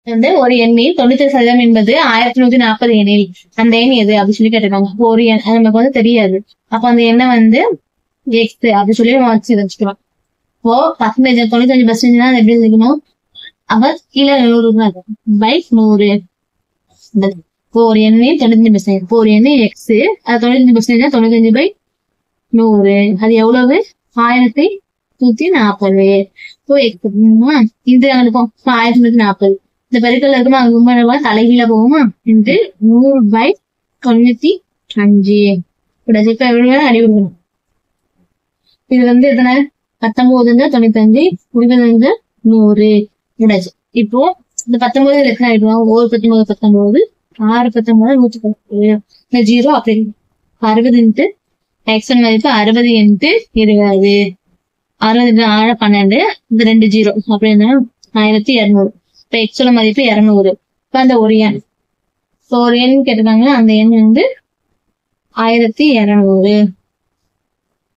வந்து ஒரு எண்ணில் 97% என்பது 1140 எண்ணில் அந்த எண் எது அப்படின்னு சொல்லி கேட்டிருக்காங்க. ஒரு எண் அது நமக்கு வந்து தெரியாது. அப்ப அந்த எண்ணை வந்து எக்ஸ் அப்படின்னு சொல்லி நம்ம வச்சுக்கலாம். இப்போ பர்சன்டேஜ் 95% தான் எப்படி இருக்கணும்? அப்ப கீழே 100 பை 100. இப்போ ஒரு எண்ணெய் 95%. இப்போ ஒரு எண்ணெய் எக்ஸ் அது 95% 95 பை 100. அது எவ்வளவு? 1140. இப்போ எக்ஸ் இது இருக்கும் 1140. இந்த பெருக்கல் இருக்குமா அது ரொம்ப தலைகீழ போகுமா? இந்த 100 பை 95. இப்ப எவ்வளவு அடிவிடணும்? இது வந்து எத்தனை? 19 95 25 100 முடிச்சு. இப்போ இந்த 19 எத்தனை ஆயிடும்? 19 19 6 19 110. இந்த 0 அப்படி 60 இன்ட்டு எக்ஸ் மதிப்பு 60 இன்ட்டு 20. 60 6 12 இந்த 2 0 அப்படின்னா 1200. இப்ப எக்ஸோட மதிப்பு 200. இப்ப அந்த ஒரு எண் இப்போ ஒரு எண் கேட்டிருக்காங்க. அந்த எண் வந்து 1200.